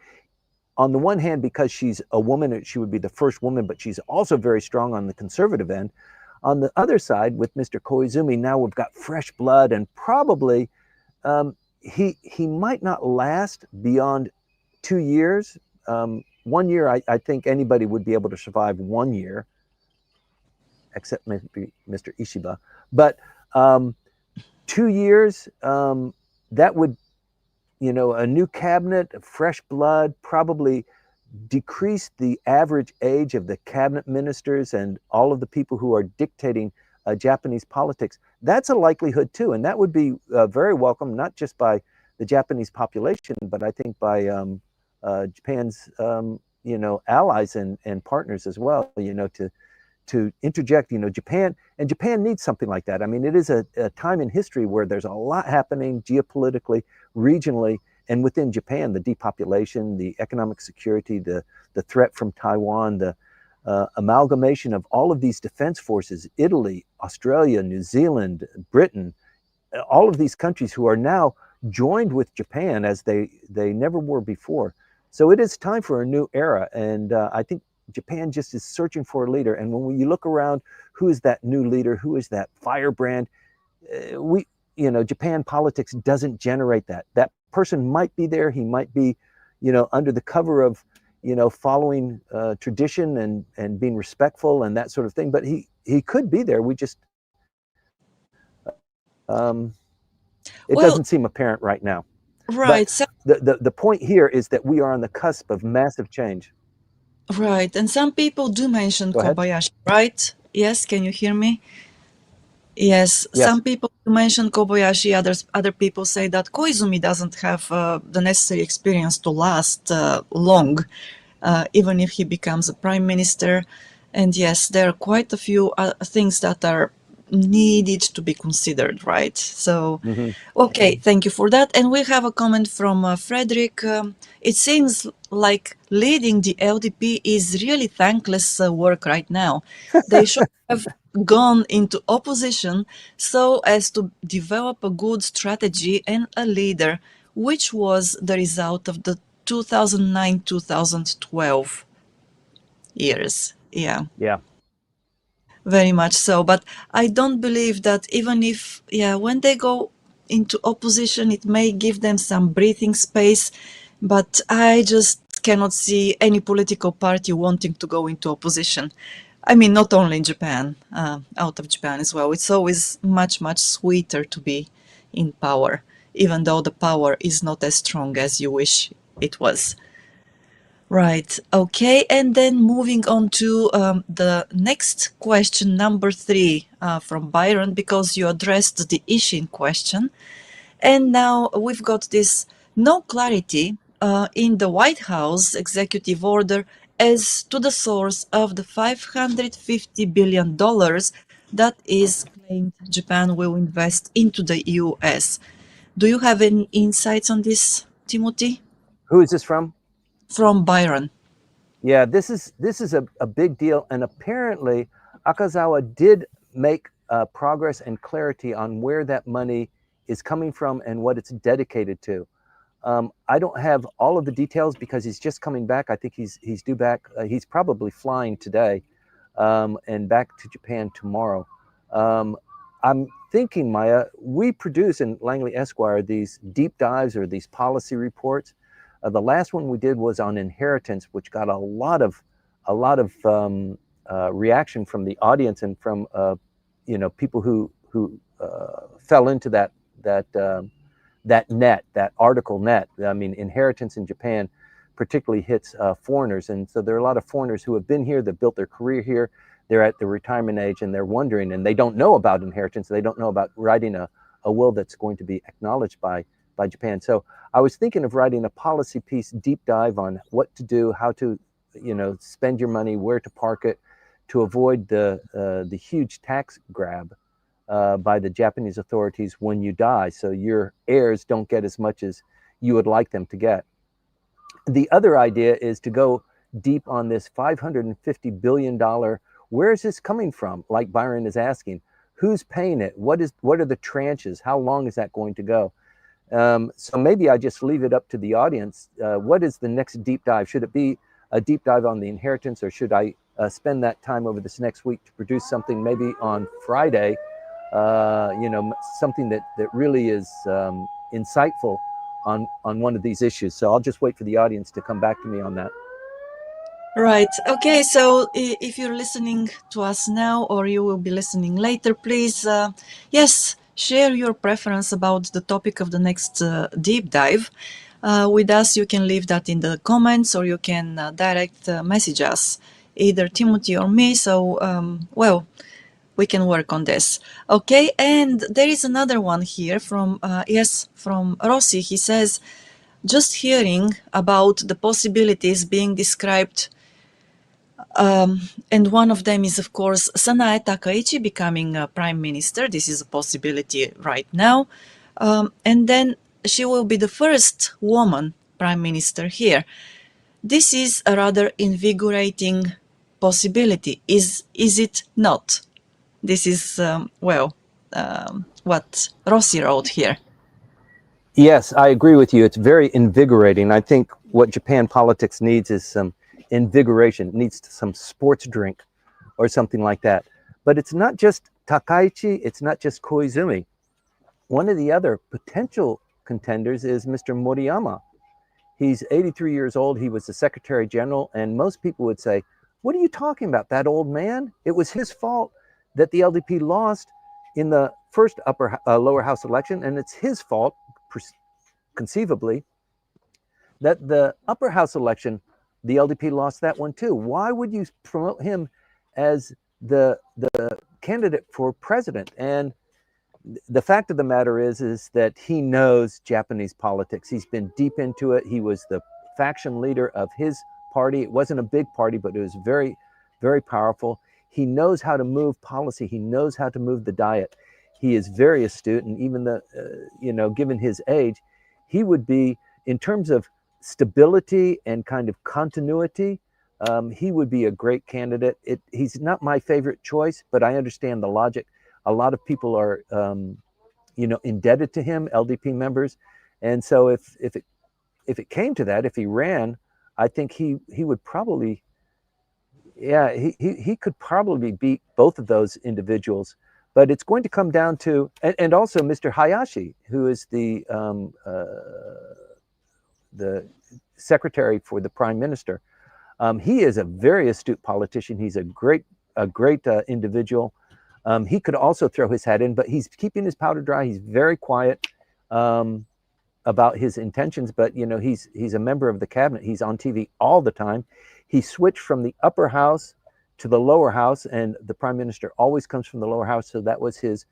On the one hand, because she's a woman, she would be the first woman, but she's also very strong on the conservative end. On the other side, with Mr. Koizumi, now we've got fresh blood, and probably he might not last beyond 2 years. 1 year, I think anybody would be able to survive 1 year, except maybe Mr. Ishiba. But 2 years, that would, a new cabinet, fresh blood, probably decrease the average age of the cabinet ministers and all of the people who are dictating Japanese politics. That's a likelihood too, and that would be very welcome, not just by the Japanese population, but I think by Japan's allies and partners as well. To interject, Japan needs something like that. I mean, it is a time in history where there's a lot happening geopolitically, regionally, and within Japan, the depopulation, the economic security, the threat from Taiwan, the amalgamation of all of these defense forces, Italy, Australia, New Zealand, Britain, all of these countries who are now joined with Japan as they never were before. So it is time for a new era, and I think Japan just is searching for a leader. And when you look around, who is that new leader? Who is that firebrand? We, Japan politics doesn't generate that. That person might be there. He might be, under the cover of, following tradition and being respectful and that sort of thing. But he could be there. We just, it Well, doesn't seem apparent right now. But right. So, the point here is that we are on the cusp of massive change. right. And some people do mention Go ahead. Kobayashi, right? Yes, can you hear me? Yes, Yes. some people mention Kobayashi, other people say that Koizumi doesn't have the necessary experience to last long, even if he becomes a prime minister. And yes, there are quite a few things that are needed to be considered, right? So, Mm-hmm. okay, thank you for that. And we have a comment from Frederick. It seems like leading the LDP is really thankless work right now. They should have gone into opposition so as to develop a good strategy and a leader, which was the result of the 2009-2012 years. Yeah. Yeah. Very much so. But I don't believe that even if, yeah, when they go into opposition, it may give them some breathing space. But I just cannot see any political party wanting to go into opposition. I mean, not only in Japan, out of Japan as well. It's always much, much sweeter to be in power, even though the power is not as strong as you wish it was. Right. Okay. And then moving on to the next question, number three, from Byron, because you addressed the Ishin question. And now we've got this no clarity in the White House executive order as to the source of the $550 billion that is claimed Japan will invest into the US. Do you have any insights on this, Timothy? Who is this from? From Byron. Yeah, this is a big deal, and apparently Akazawa did make progress and clarity on where that money is coming from and what it's dedicated to. I don't have all of the details because he's just coming back. I think he's due back. He's probably flying today, and back to Japan tomorrow. Um, I'm thinking, Maya, we produce in Langley Esquire these deep dives or these policy reports. The last one we did was on inheritance, which got a lot of reaction from the audience and from people who fell into that net, that article net. I mean, inheritance in Japan particularly hits foreigners, and so there are a lot of foreigners who have been here, that built their career here. They're at the retirement age, and they're wondering, and they don't know about inheritance. They don't know about writing a will that's going to be acknowledged by Japan. So I was thinking of writing a policy piece, deep dive on what to do, how to, spend your money, where to park it, to avoid the huge tax grab by the Japanese authorities when you die, so your heirs don't get as much as you would like them to get. The other idea is to go deep on this $550 billion Where is this coming from? Like Byron is asking, who's paying it? What are the tranches? How long is that going to go? So maybe I just leave it up to the audience. What is the next deep dive? Should it be a deep dive on the inheritance, or should I spend that time over this next week to produce something maybe on Friday? Something that really is insightful on one of these issues. So I'll just wait for the audience to come back to me on that. Right. Okay. So if you're listening to us now or you will be listening later, please, yes, share your preference about the topic of the next deep dive with us. You can leave that in the comments, or you can direct message us, either Timothy or me. So, well, we can work on this. Okay. And there is another one here from, from Rossi. He says, just hearing about the possibilities being described, and one of them is, of course, Sanae Takaichi becoming prime minister. This is a possibility right now. And then she will be the first woman prime minister here. This is a rather invigorating possibility. Is it not? This is, what Rossi wrote here. Yes, I agree with you. It's very invigorating. I think what Japan politics needs is some invigoration. It needs some sports drink or something like that. But it's not just Takaichi, it's not just Koizumi. One of the other potential contenders is Mr. Moriyama. He's 83 years old. He was the Secretary General, and most people would say, what are you talking about, that old man? It was his fault that the LDP lost in the first lower house election, and it's his fault, conceivably, that the upper house election, the LDP lost that one too. Why would you promote him as the candidate for president? And the fact of the matter is that he knows Japanese politics. He's been deep into it. He was the faction leader of his party. It wasn't a big party, but it was very, very powerful. He knows how to move policy. He knows how to move the diet. He is very astute, and even given his age, he would be, in terms of stability and kind of continuity, he would be a great candidate. He's not my favorite choice, but I understand the logic. A lot of people are, indebted to him, LDP members, and so if it came to that, if he ran, I think he would probably, he could probably beat both of those individuals. But it's going to come down to, and also Mr. Hayashi, who is the secretary for the prime minister. He is a very astute politician. He's a great individual. He could also throw his hat in, but he's keeping his powder dry. He's very quiet about his intentions, but he's a member of the cabinet. He's on TV all the time. He switched from the upper house to the lower house, and the prime minister always comes from the lower house. So that was his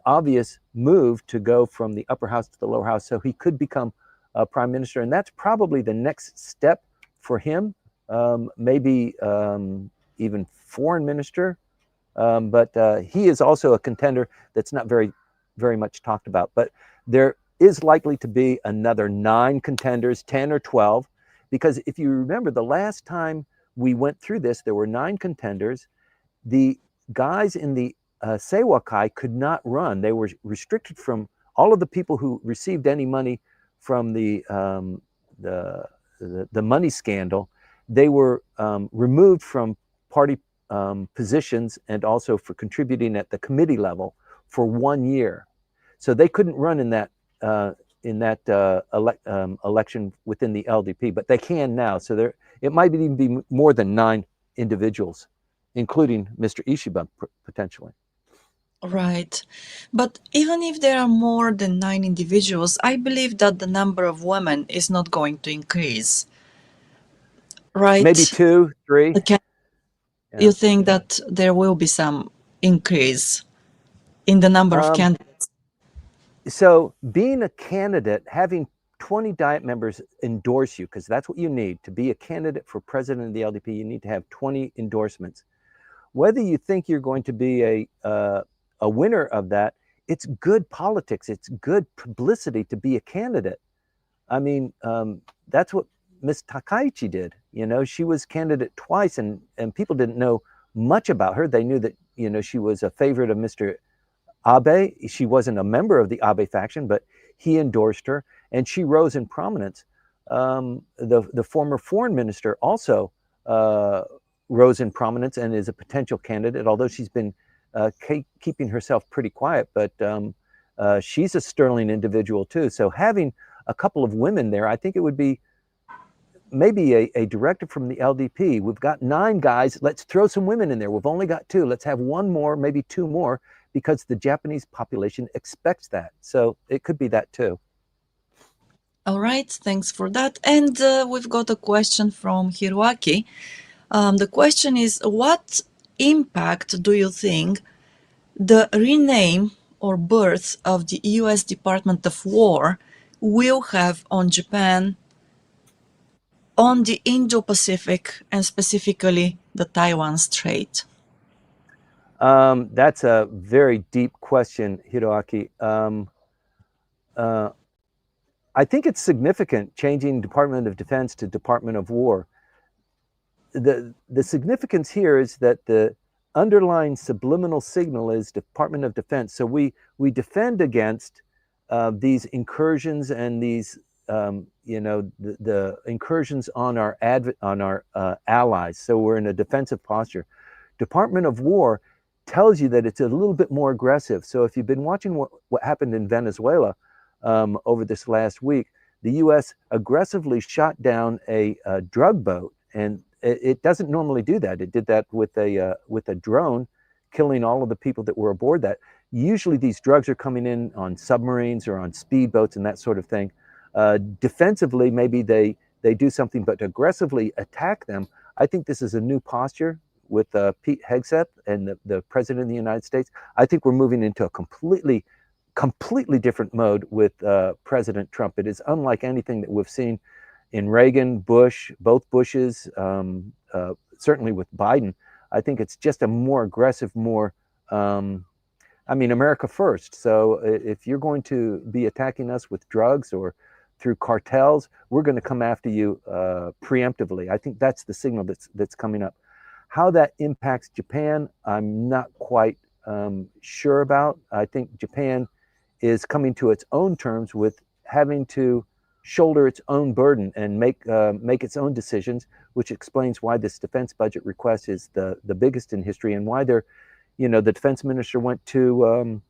obvious move, to go from the upper house to the lower house, so he could become a prime minister. And that's probably the next step for him. Maybe even foreign minister. But he is also a contender that's not very, very much talked about. But there is likely to be another 9 contenders, 10 or 12, because if you remember, the last time we went through this, there were 9 contenders. The guys in the Seiwakai could not run. They were restricted from all of the people who received any money from the money scandal. They were removed from party positions, and also for contributing at the committee level for 1 year. So they couldn't run in that election within the LDP, but they can now. So it might even be more than 9 individuals, including Mr. Ishiba potentially. Right. But even if there are more than 9 individuals, I believe that the number of women is not going to increase. Right? Maybe 2, 3. Okay. Yeah. You think that there will be some increase in the number of candidates? So being a candidate, having 20 diet members endorse you, because that's what you need to be a candidate for president of the LDP. You need to have 20 endorsements. Whether you think you're going to be a winner of that, it's good politics. It's good publicity to be a candidate. I mean, that's what Ms. Takaichi did. She was candidate twice, and people didn't know much about her. They knew that, she was a favorite of Mr. Abe. She wasn't a member of the Abe faction, but he endorsed her, and she rose in prominence. The former foreign minister also rose in prominence and is a potential candidate, although she's been keeping herself pretty quiet. But she's a sterling individual too. So having a couple of women there, I think it would be maybe a directive from the LDP. We've got 9 guys. Let's throw some women in there. We've only got 2. Let's have 1 more, maybe 2 more, because the Japanese population expects that. So it could be that too. All right, thanks for that. And we've got a question from Hiroaki. The question is, what impact do you think the rename or birth of the US Department of War will have on Japan, on the Indo-Pacific, and specifically the Taiwan Strait? That's a very deep question, Hiroaki. I think it's significant changing Department of Defense to Department of War. The significance here is that the underlying subliminal signal is Department of Defense. So we defend against these incursions and these the incursions on our allies. So we're in a defensive posture. Department of War tells you that it's a little bit more aggressive. So if you've been watching what happened in Venezuela over this last week, the U.S. aggressively shot down a drug boat, and it doesn't normally do that. It did that with a drone, killing all of the people that were aboard that. Usually these drugs are coming in on submarines or on speedboats and that sort of thing. Defensively, maybe they do something, but to aggressively attack them, I think this is a new posture with Pete Hegseth and the president of the United States. I think we're moving into a completely different mode with President Trump. It is unlike anything that we've seen in Reagan, Bush, both Bushes, certainly with Biden. I think it's just a more aggressive, more, America first. So if you're going to be attacking us with drugs or through cartels, we're going to come after you preemptively. I think that's the signal that's coming up. How that impacts Japan, I'm not quite sure about. I think Japan is coming to its own terms with having to shoulder its own burden and make its own decisions, which explains why this defense budget request is the biggest in history, and why the defense minister went to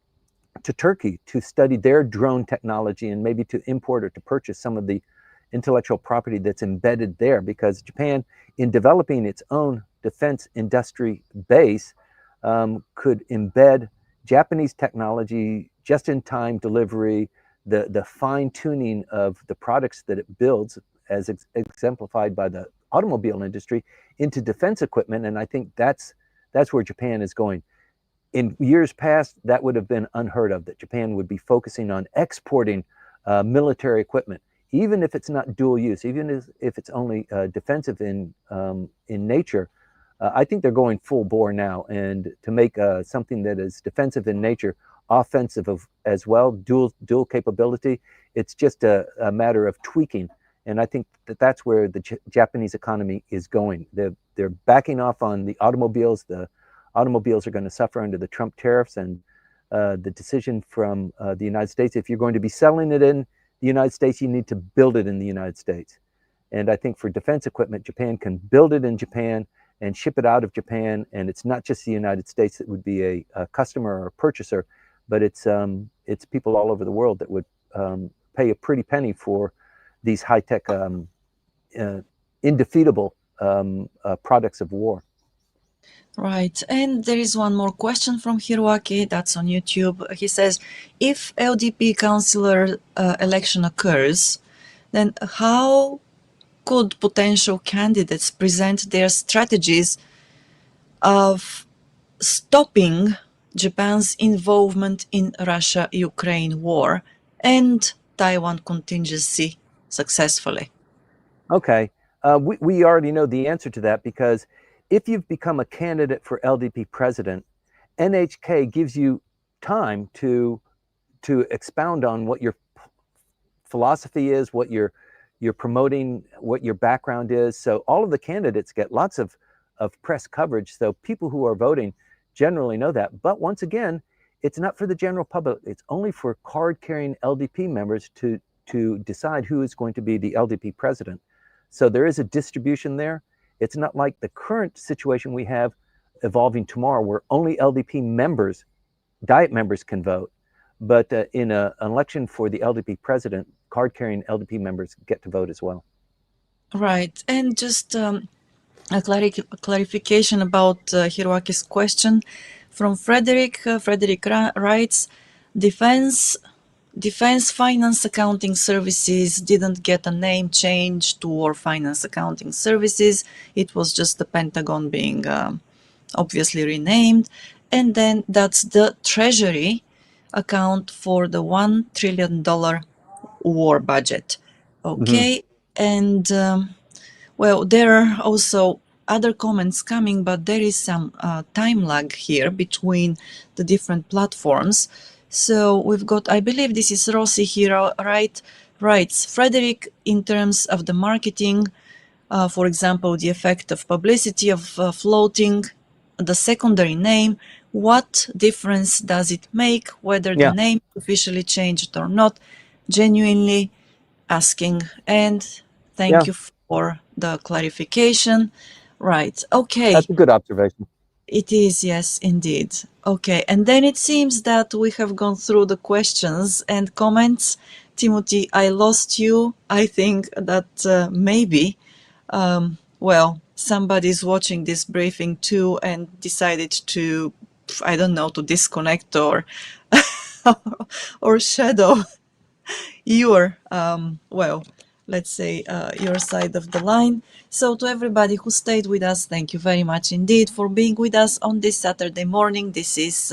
Turkey to study their drone technology and maybe to import or to purchase some of the intellectual property that's embedded there, because Japan, in developing its own defense industry base, could embed Japanese technology, just-in-time delivery, the fine-tuning of the products that it builds, as exemplified by the automobile industry, into defense equipment. And I think that's where Japan is going. In years past, that would have been unheard of, that Japan would be focusing on exporting military equipment, even if it's not dual use, even if it's only defensive in nature. I think they're going full bore now, and to make something that is defensive in nature, offensive as well, dual capability, it's just a matter of tweaking. And I think that's where the Japanese economy is going. They're backing off on the automobiles. The automobiles are going to suffer under the Trump tariffs, and the decision from the United States, if you're going to be selling it in the United States, you need to build it in the United States. And I think for defense equipment, Japan can build it in Japan and ship it out of Japan. And it's not just the United States that would be a customer or a purchaser, but it's people all over the world that would pay a pretty penny for these high-tech, indefeatable products of war. Right. And there is one more question from Hiroaki that's on YouTube. He says, if LDP councillor election occurs, then how could potential candidates present their strategies of stopping Japan's involvement in Russia-Ukraine war and Taiwan contingency successfully? Okay. We already know the answer to that, because if you've become a candidate for LDP president, NHK gives you time to expound on what your philosophy is, what you're promoting, what your background is. So all of the candidates get lots of of press coverage. So people who are voting generally know that. But once again, it's not for the general public. It's only for card-carrying LDP members to decide who is going to be the LDP president. So there is a distribution there. It's not like the current situation we have evolving tomorrow where only LDP members, diet members can vote. But in an election for the LDP president, card-carrying LDP members get to vote as well. Right. And just a clarification about Hiroaki's question from Frederick. Frederick writes, Defense Finance Accounting Services didn't get a name change to War Finance Accounting Services. It was just the Pentagon being obviously renamed. And then that's the Treasury account for the $1 trillion war budget. Okay. And well, there are also other comments coming, but there is some time lag here between the different platforms. So we've got, I believe this is Rossi here, right? Writes, Frederick, in terms of the marketing, for example, the effect of publicity of floating the secondary name, what difference does it make whether the Yeah, name is officially changed or not? Genuinely asking. And thank yeah, you for the clarification. Right. Okay. that's a good observation. It is, yes, indeed. Okay. And then it seems that we have gone through the questions and comments. Timothy, I lost you. I think that maybe, well, somebody's watching this briefing too and decided to, I don't know, to disconnect or or shadow your well, let's say your side of the line. So to everybody who stayed with us, thank you very much indeed for being with us on this Saturday morning. This is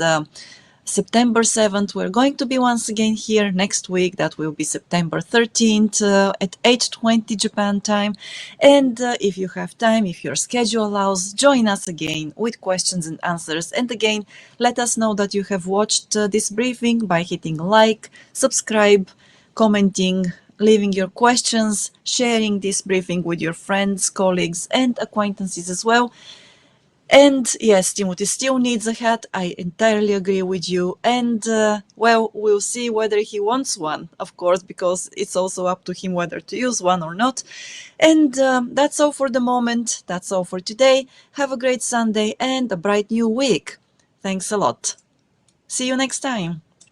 September 7th. We're going to be once again here next week. That will be September 13th at 8:20 Japan time. And if you have time, if your schedule allows, join us again with questions and answers. And again, let us know that you have watched this briefing by hitting like, subscribe, commenting, leaving your questions, sharing this briefing with your friends, colleagues, and acquaintances as well. And yes, Timothy still needs a hat. I entirely agree with you. And well, we'll see whether he wants one, of course, because it's also up to him whether to use one or not. And that's all for the moment. That's all for today. Have a great Sunday and a bright new week. Thanks a lot. See you next time.